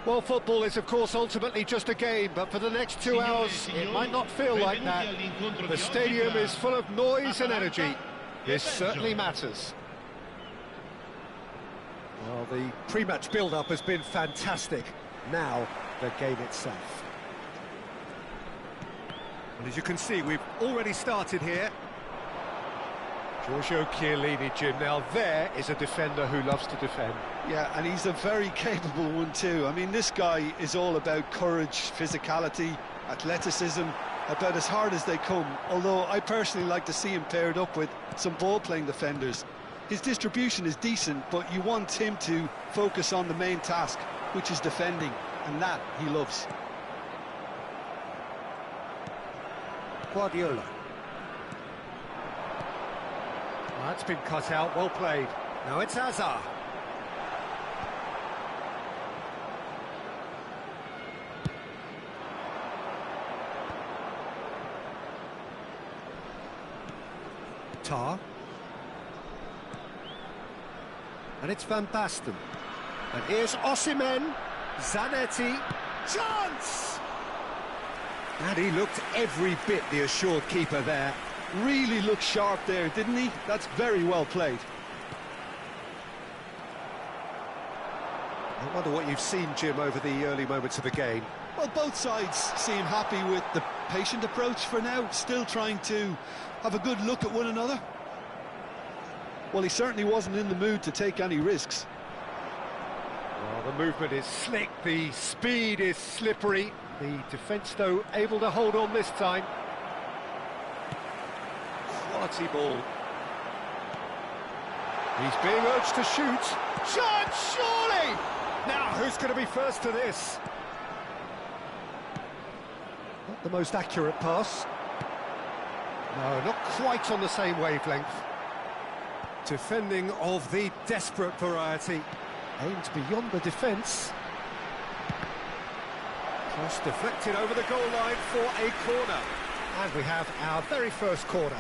Well, football is, of course, ultimately just a game, but for the next 2 hours, it might not feel like that. The stadium is full of noise and energy. This certainly matters. Well, the pre-match build-up has been fantastic. Now, the game itself. And as you can see, we've already started here. Giorgio Chiellini, Jim. Now there is a defender who loves to defend. Yeah, and he's a very capable one too. I mean, this guy is all about courage, physicality, athleticism, about as hard as they come. Although I personally like to see him paired up with some ball-playing defenders. His distribution is decent, but you want him to focus on the main task, which is defending, and that he loves. Guardiola. That's been cut out, well played. Now it's Hazard. Tar. And it's Van Basten. And here's Osimhen. Zanetti. Chance! And he looked every bit the assured keeper there. Really looked sharp there, didn't he? That's very well played. I wonder what you've seen, Jim, over the early moments of the game. Well, both sides seem happy with the patient approach for now, still trying to have a good look at one another. Well, he certainly wasn't in the mood to take any risks. Well, the movement is slick, the speed is slippery. The defence, though, able to hold on this time. Quality ball. He's being urged to shoot. Chance, surely! Now, who's going to be first to this? Not the most accurate pass. No, not quite on the same wavelength. Defending of the desperate variety. Aimed beyond the defence. Cross deflected over the goal line for a corner. And we have our very first corner.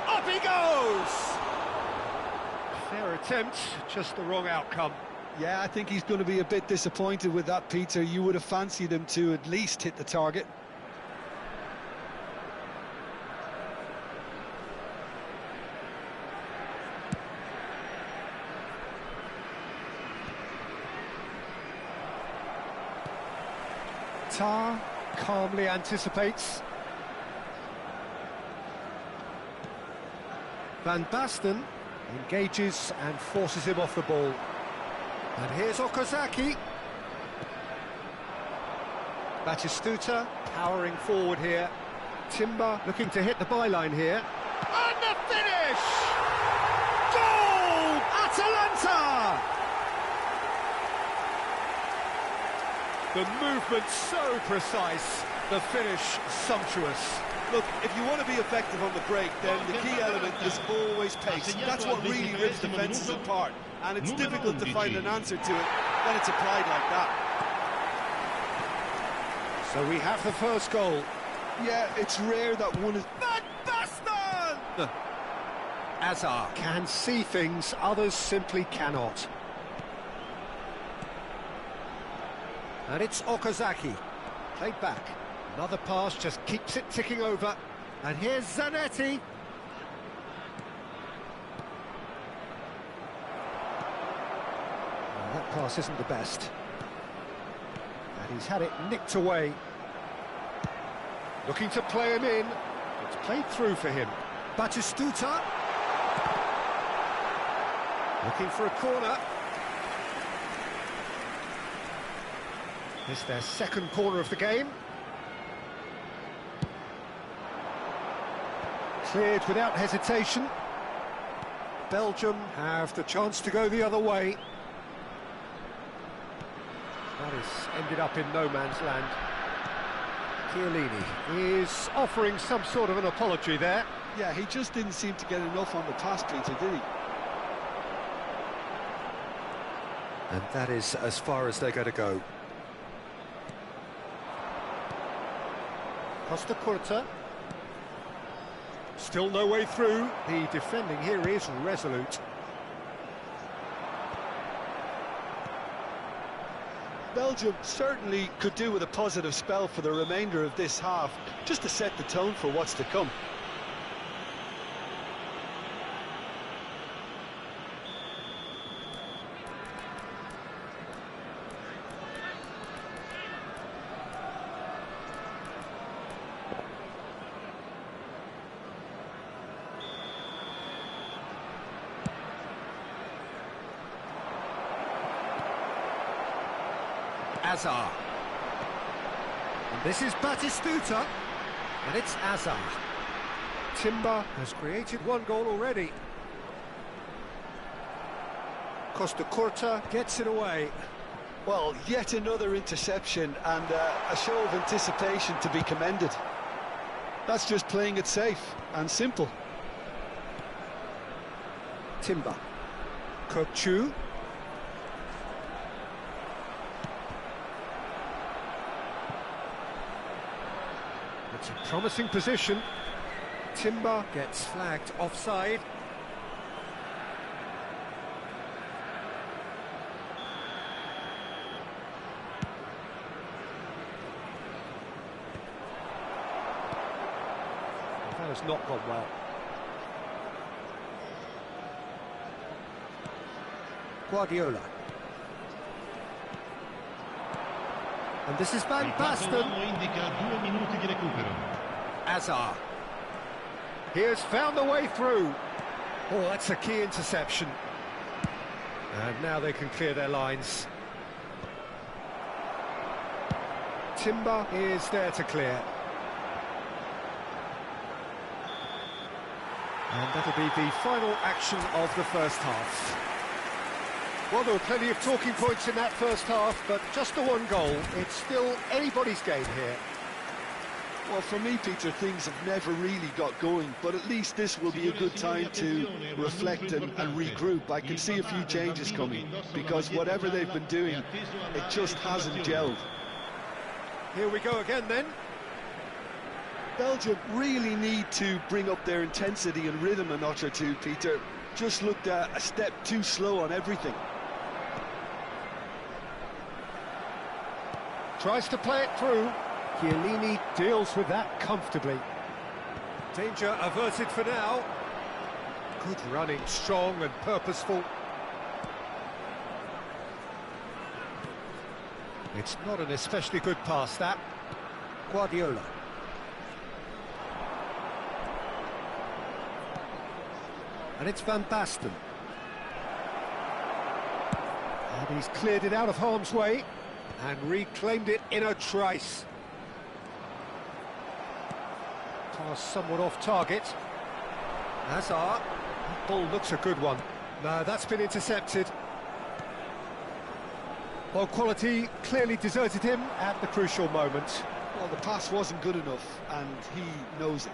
Up he goes! Fair attempt, just the wrong outcome. Yeah, I think he's going to be a bit disappointed with that, Peter. You would have fancied him to at least hit the target. Tar calmly anticipates. Van Basten engages and forces him off the ball. And here's Okazaki. Batistuta powering forward here. Timber looking to hit the byline here. And the finish! Goal! Atalanta! The movement so precise, the finish sumptuous. Look, if you want to be effective on the break, then the key element is always pace. That's what really rips defences apart, and it's difficult to find an answer to it when it's applied like that. So we have the first goal. Yeah, it's rare that one is... Van Basten! Hazard can see things others simply cannot. And it's Okazaki, played back. Another pass just keeps it ticking over. And here's Zanetti. Well, that pass isn't the best. And he's had it nicked away. Looking to play him in. It's played through for him. Batistuta. Looking for a corner. It's their second corner of the game. Cleared without hesitation. Belgium have the chance to go the other way. That has ended up in no man's land. Chiellini is offering some sort of an apology there. Yeah, he just didn't seem to get enough on the pass, Peter, did he? And that is as far as they're going to go. Costa Curta. Still no way through. The defending here is resolute. Belgium certainly could do with a positive spell for the remainder of this half, just to set the tone for what's to come. Azar. And this is Batistuta, and it's Azar. Timber has created one goal already. Costa Curta gets it away. Well, yet another interception and a show of anticipation to be commended. That's just playing it safe and simple. Timber. Kokchu. It's a promising position. Timber gets flagged offside. Well, that has not gone well. Guardiola. And this is Van Basten. Azar. He has found the way through. Oh, that's a key interception. And now they can clear their lines. Timber is there to clear. And that'll be the final action of the first half. Well, there were plenty of talking points in that first half, but just the one goal. It's still anybody's game here. Well, for me, Peter, things have never really got going, but at least this will be a good time to reflect and regroup. I can see a few changes coming, because whatever they've been doing, it just hasn't gelled. Here we go again, then. Belgium really need to bring up their intensity and rhythm a notch or two, Peter. Just looked a step too slow on everything. Tries to play it through. Chiellini deals with that comfortably. Danger averted for now. Good running, strong and purposeful. It's not an especially good pass, that. Guardiola. And it's Van Basten. And he's cleared it out of harm's way and reclaimed it in a trice. Pass somewhat off target. Hazard. That ball looks a good one. No, that's been intercepted. Ball quality clearly deserted him at the crucial moment. Well, the pass wasn't good enough, and he knows it.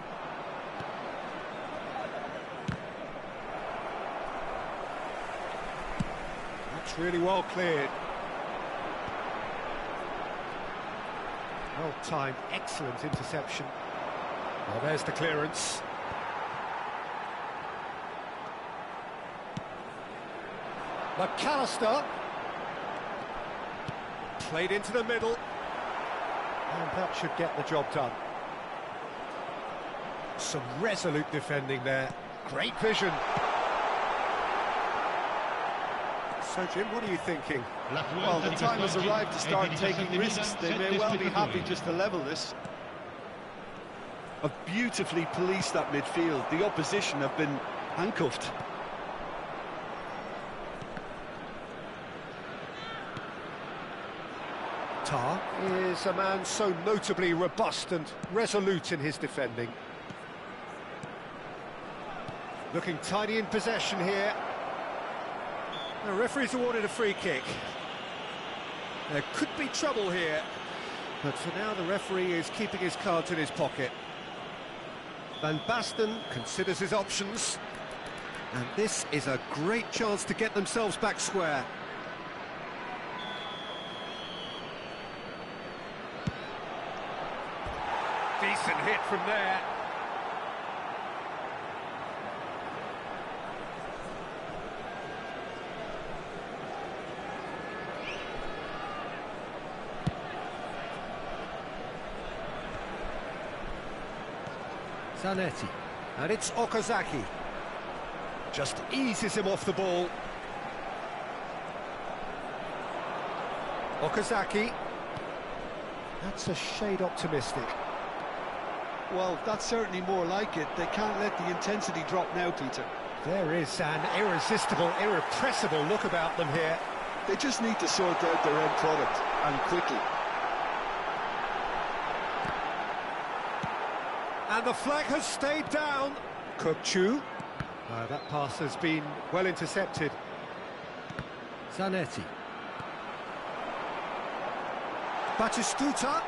That's really well cleared. Well-timed, excellent interception. Well, there's the clearance. McAllister. Played into the middle. And that should get the job done. Some resolute defending there. Great vision. So, Jim, what are you thinking? Well, the time has arrived to start taking risks. They may well be happy just to level this. Have beautifully policed that midfield. The opposition have been handcuffed. Tar is a man so notably robust and resolute in his defending. Looking tidy in possession here. The referee's awarded a free kick. There could be trouble here, but for now the referee is keeping his cards in his pocket. Van Basten considers his options, and this is a great chance to get themselves back square. Decent hit from there. Zanetti. And it's Okazaki. Just eases him off the ball. Okazaki. That's a shade optimistic. Well, that's certainly more like it. They can't let the intensity drop now, Peter. There is an irresistible, irrepressible look about them here. They just need to sort out their end product, and quickly. And the flag has stayed down. Kukchu. That pass has been well intercepted. Zanetti. Batistuta.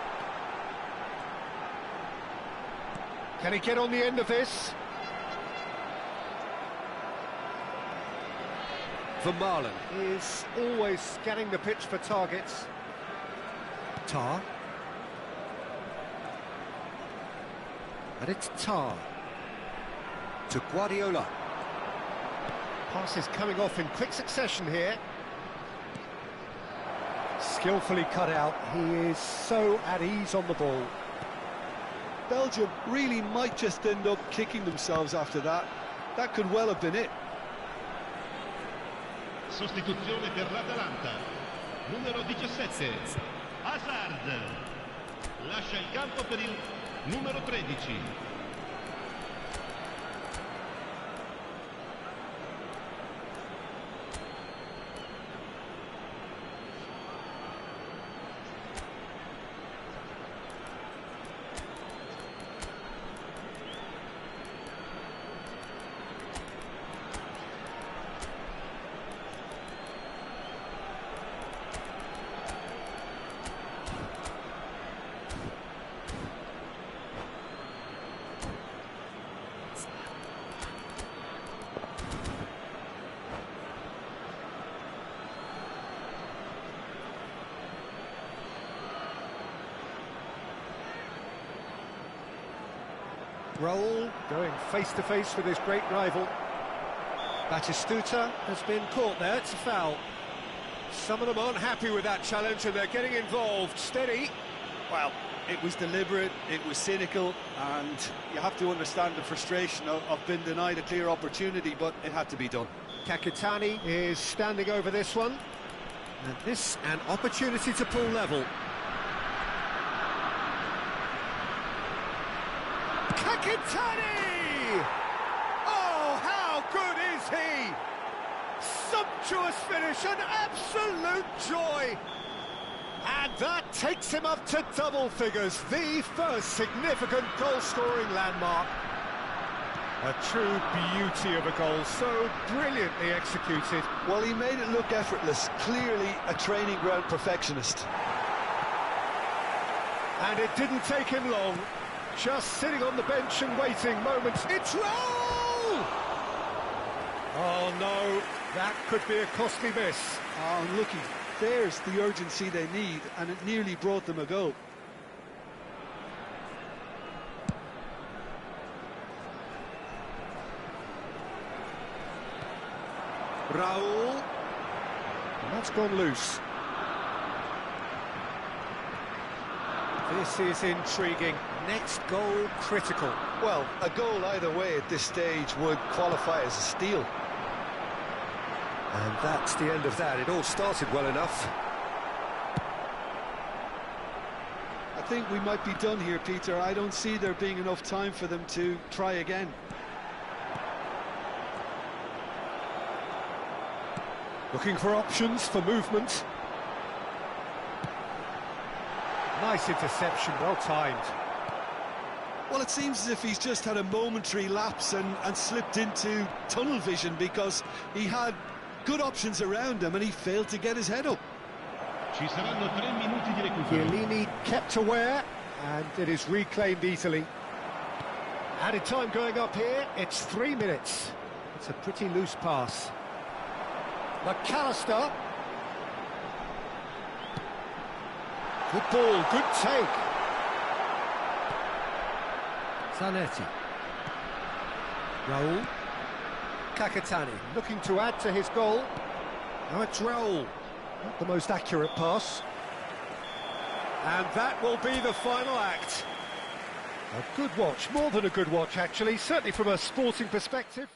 Can he get on the end of this? Vermaelen is always scanning the pitch for targets. Tar. And it's Tar. To Guardiola. Passes coming off in quick succession here. Skillfully cut out. He is so at ease on the ball. Belgium really might just end up kicking themselves after that. That could well have been it. Sostituzione per l'Atalanta. Numero 17. Hazard. Lascia il campo per il numero 13. Raul going face-to-face with his great rival. Batistuta has been caught there, it's a foul. Some of them aren't happy with that challenge and they're getting involved. Steady. Well, it was deliberate, it was cynical, and you have to understand the frustration of being denied a clear opportunity, but it had to be done. Kakitani is standing over this one. And this, an opportunity to pull level. Kakitani! Oh, how good is he? Sumptuous finish, an absolute joy. And that takes him up to double figures, the first significant goal-scoring landmark. A true beauty of a goal, so brilliantly executed. Well, he made it look effortless, clearly a training ground perfectionist. And it didn't take him long, just sitting on the bench and waiting moments. It's Raul! Oh no, that could be a costly miss. Oh, unlucky. There's the urgency they need, and it nearly brought them a goal. Raul. And that's gone loose. This is intriguing. Next goal critical. Well, a goal either way at this stage would qualify as a steal. And that's the end of that. It all started well enough. I think we might be done here, Peter. I don't see there being enough time for them to try again. Looking for options for movement. Nice interception, well timed. Well, it seems as if he's just had a momentary lapse and slipped into tunnel vision, because he had good options around him and he failed to get his head up. Ci saranno 3 minuti di recupero. Chiellini kept aware and it is reclaimed easily. Added time going up here, it's 3 minutes. It's a pretty loose pass. McAllister. Good ball, good take. Zanetti. Raul. Kakitani looking to add to his goal. Now it's Raul. Not the most accurate pass. And that will be the final act. A good watch, more than a good watch actually, certainly from a sporting perspective.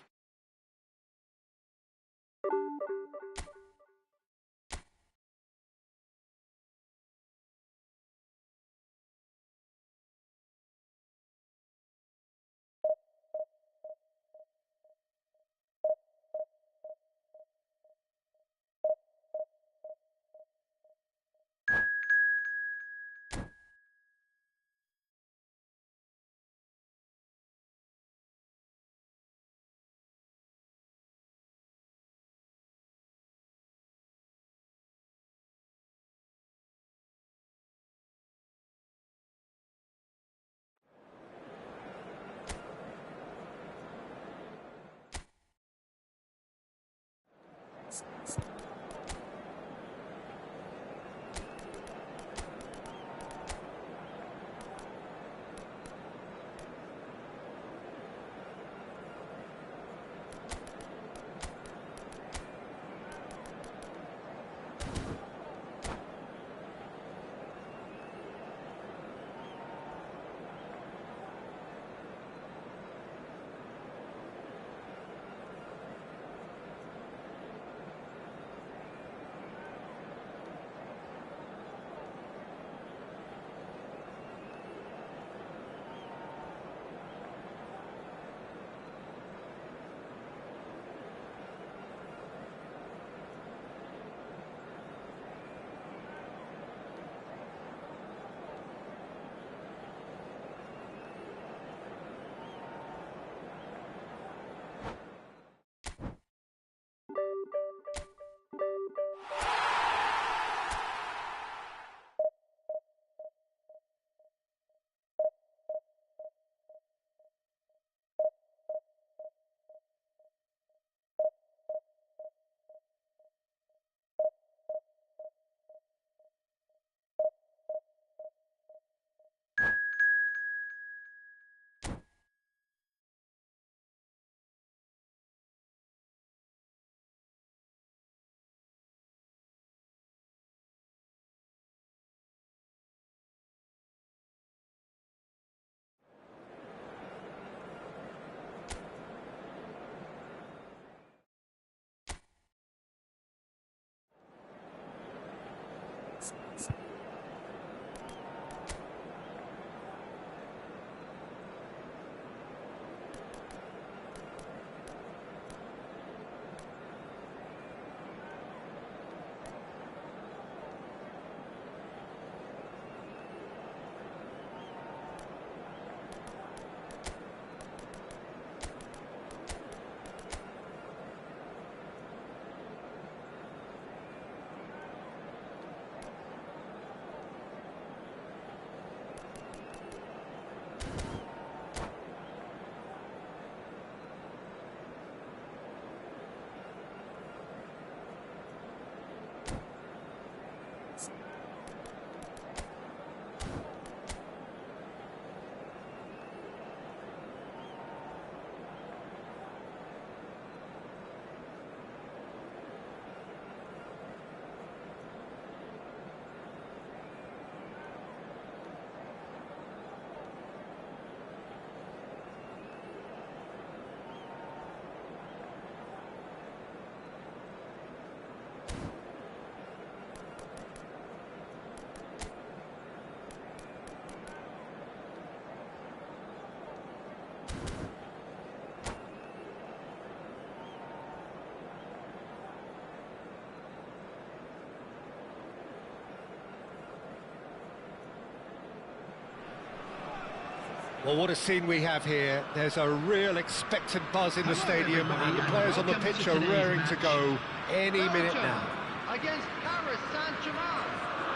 Well, what a scene we have here. There's a real expectant buzz in the stadium, and the players on the pitch are raring to go any minute now. Against Paris Saint-Germain.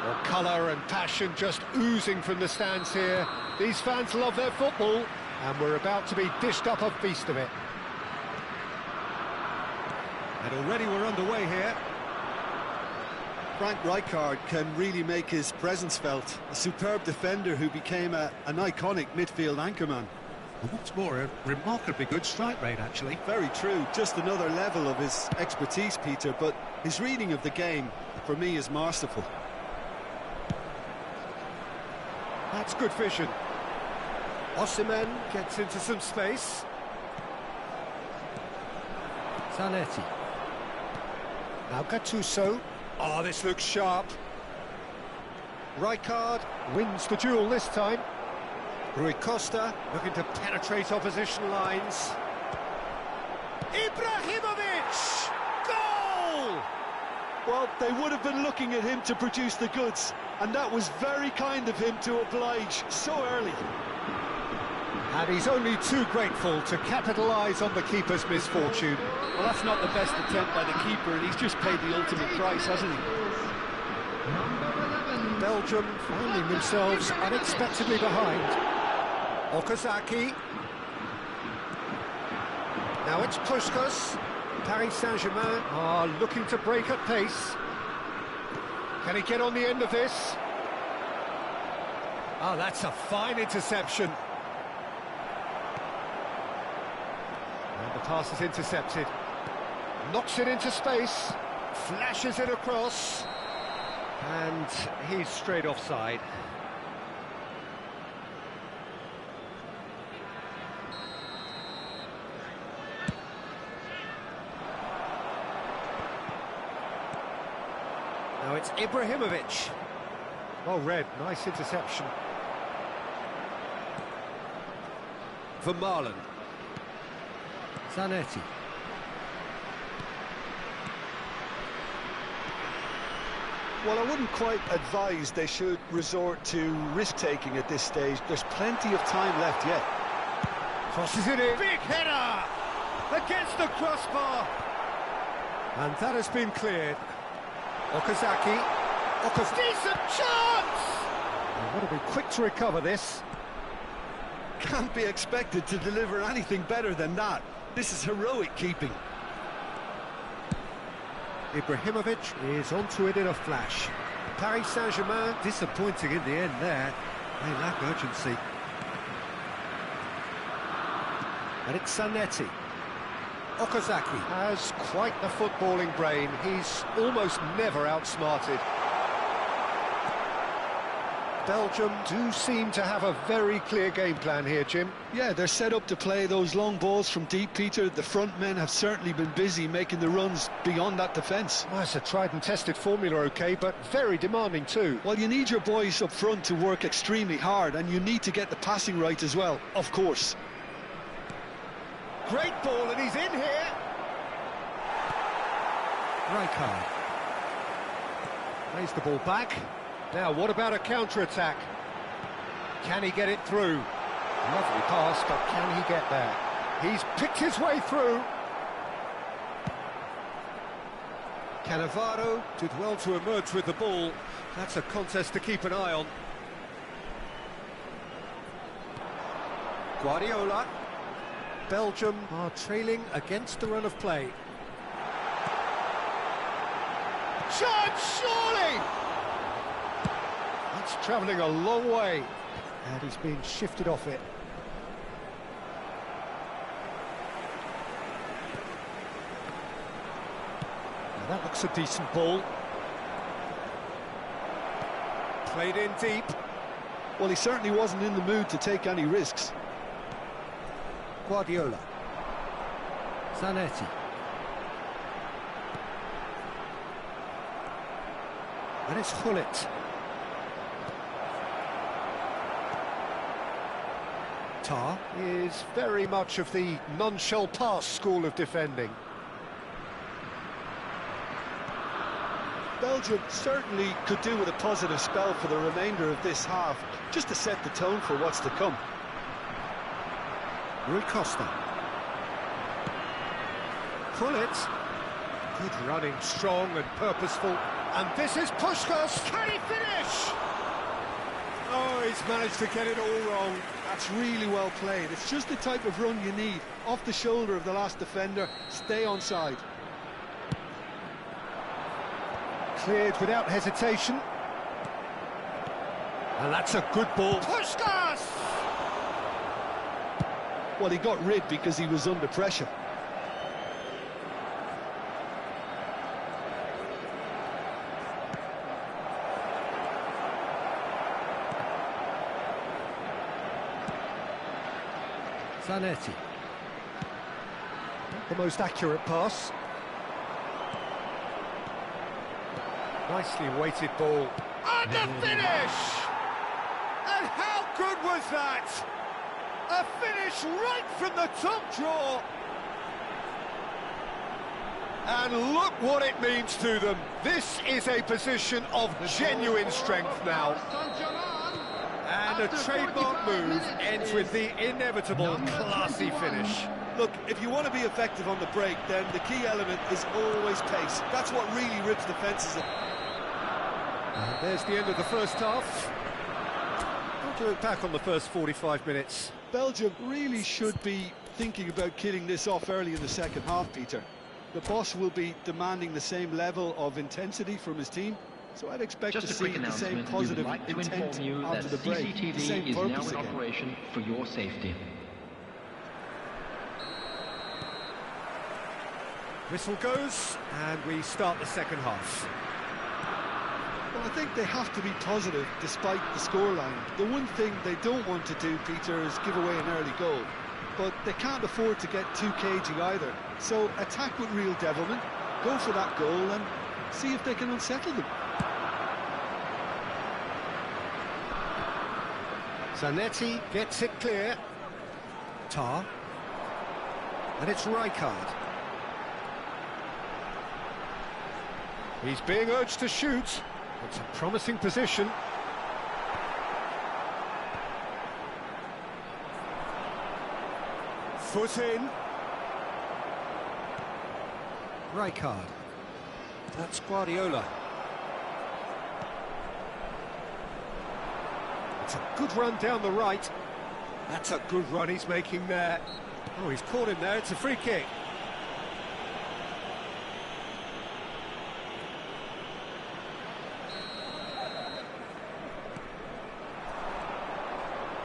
Well, colour and passion just oozing from the stands here. These fans love their football, and we're about to be dished up a feast of it. And already we're underway here. Frank Rijkaard can really make his presence felt. A superb defender who became an iconic midfield anchorman. And what's more, a remarkably good strike rate, actually. Very true. Just another level of his expertise, Peter, but his reading of the game, for me, is masterful. That's good vision. Osimhen gets into some space. Zanetti. Now Gattuso. Oh, this looks sharp. Rijkaard wins the duel this time. Rui Costa looking to penetrate opposition lines. Ibrahimovic! Goal! Well, they would have been looking at him to produce the goods, and that was very kind of him to oblige so early. And he's only too grateful to capitalise on the keeper's misfortune. Well, that's not the best attempt by the keeper, and he's just paid the ultimate price, hasn't he? Belgium finding themselves unexpectedly behind. Okazaki. Now it's Puskas. Paris Saint-Germain are looking to break at pace. Can he get on the end of this? Oh, that's a fine interception. And the pass is intercepted. Knocks it into space. Flashes it across. And he's straight offside. Now it's Ibrahimovic. Well read, nice interception. Vermaelen. Zanetti. Well, I wouldn't quite advise they should resort to risk-taking at this stage. There's plenty of time left yet. Crosses it in. Big header! Against the crossbar! And that has been cleared. Okazaki. Decent chance! They want to be quick to recover this. Can't be expected to deliver anything better than that. This is heroic keeping. Ibrahimovic is onto it in a flash. Paris Saint-Germain disappointing in the end there. They lack urgency. And it's Zanetti. Okazaki has quite the footballing brain. He's almost never outsmarted. Belgium do seem to have a very clear game plan here, Jim. Yeah, they're set up to play those long balls from deep, Peter. The front men have certainly been busy making the runs beyond that defence. Well, it's a tried and tested formula, OK, but very demanding too. Well, you need your boys up front to work extremely hard, and you need to get the passing right as well, of course. Great ball, and he's in here. Rijkaard plays the ball back. Now, what about a counter-attack? Can he get it through? Lovely pass, but can he get there? He's picked his way through. Cannavaro did well to emerge with the ball. That's a contest to keep an eye on. Guardiola. Belgium are trailing against the run of play. Chance, surely! It's travelling a long way, and he's being shifted off it. Now that looks a decent ball. Played in deep. Well, he certainly wasn't in the mood to take any risks. Guardiola. Zanetti. And it's Hullet. Tar is very much of the none-shall-pass school of defending. Belgium certainly could do with a positive spell for the remainder of this half, just to set the tone for what's to come. Rui Costa. Hullet. Good running, strong and purposeful. And this is Puskas. Can he finish? Oh, he's managed to get it all wrong. That's really well played. It's just the type of run you need. Off the shoulder of the last defender, stay onside. Cleared without hesitation. And that's a good ball. Puskas! Well, he got rid because he was under pressure. Zanetti. Not the most accurate pass. Nicely weighted ball. And the finish! And how good was that? A finish right from the top draw. And look what it means to them. This is a position of genuine strength now. And a trademark move ends with the inevitable classy finish. Look, if you want to be effective on the break, then the key element is always pace. That's what really rips defences. And there's the end of the first half. How do you look back on the first 45 minutes? Belgium really should be thinking about killing this off early in the second half, Peter. The boss will be demanding the same level of intensity from his team, so I'd expect to see the same positive intent after the break, the same purpose again. Operation for your safety. Whistle goes, and we start the second half. Well, I think they have to be positive despite the scoreline. The one thing they don't want to do, Peter, is give away an early goal. But they can't afford to get too cagey either. So attack with real devilment, go for that goal and see if they can unsettle them. Zanetti gets it clear. Tar. And it's Rijkaard. He's being urged to shoot. It's a promising position. Foot in. Rijkaard. That's Guardiola. It's a good run down the right. That's a good run he's making there. Oh, he's caught him there. It's a free kick.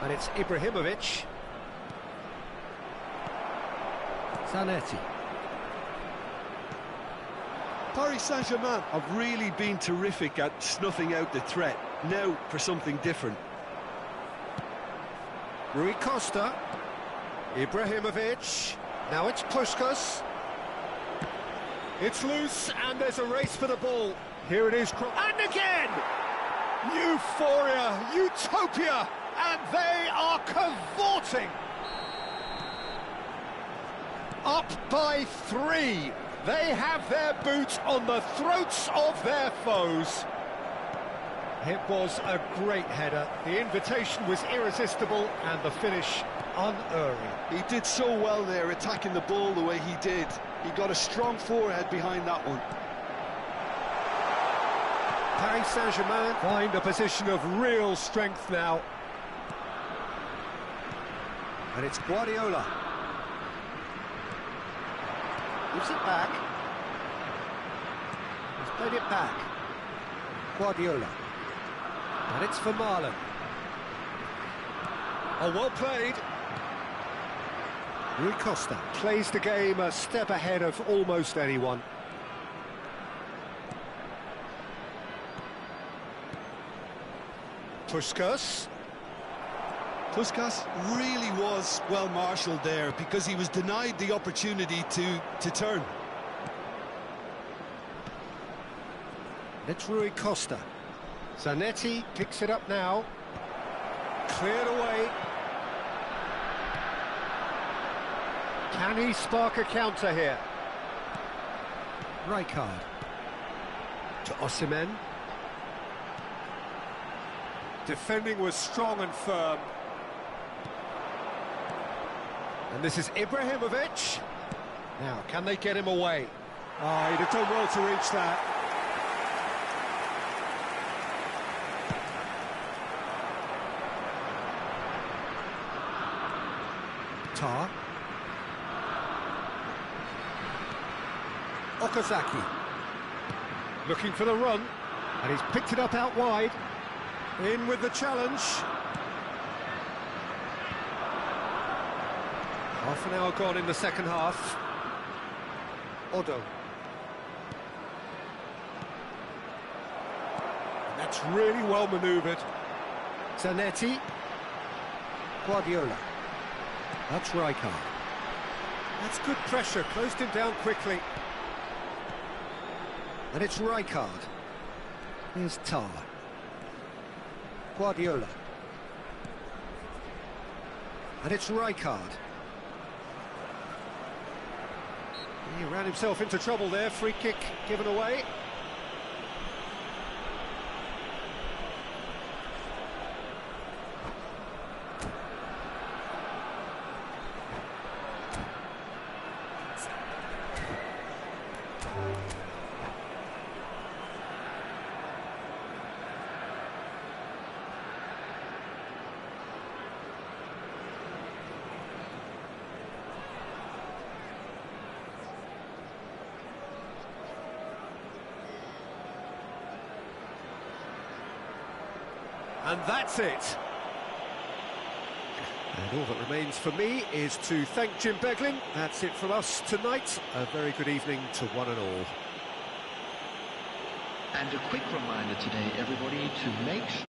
And it's Ibrahimovic. Zanetti. Paris Saint-Germain have really been terrific at snuffing out the threat. Now for something different. Rui Costa. Ibrahimovic. Now it's Puskas. It's loose, and there's a race for the ball. Here it is. And again! Euphoria, utopia, and they are cavorting. Up by 3. They have their boot on the throats of their foes. It was a great header. The invitation was irresistible and the finish unerring. He did so well there, attacking the ball the way he did. He got a strong forehead behind that one. Paris Saint-Germain find a position of real strength now. And it's Guardiola. Gives it back. He's played it back. Guardiola. And it's for Marlon. Oh, well played. Rui Costa plays the game a step ahead of almost anyone. Puskas. Puskas really was well marshalled there because he was denied the opportunity to turn. It's Rui Costa. Zanetti picks it up now. Cleared away. Can he spark a counter here? Rijkaard. To Osimhen. Defending was strong and firm. And this is Ibrahimovic. Now, can they get him away? Oh, he'd have done well to reach that. Tar. Okazaki. Looking for the run. And he's picked it up out wide. In with the challenge. Half an hour gone in the second half. Odo. And that's really well manoeuvred. Zanetti. Guardiola. That's Rijkaard. That's good pressure, closed him down quickly. And it's Rijkaard. Here's Tar. Guardiola. And it's Rijkaard. He ran himself into trouble there, free kick given away. And that's it. And all that remains for me is to thank Jim Beglin. That's it from us tonight. A very good evening to one and all. And a quick reminder today, everybody, to make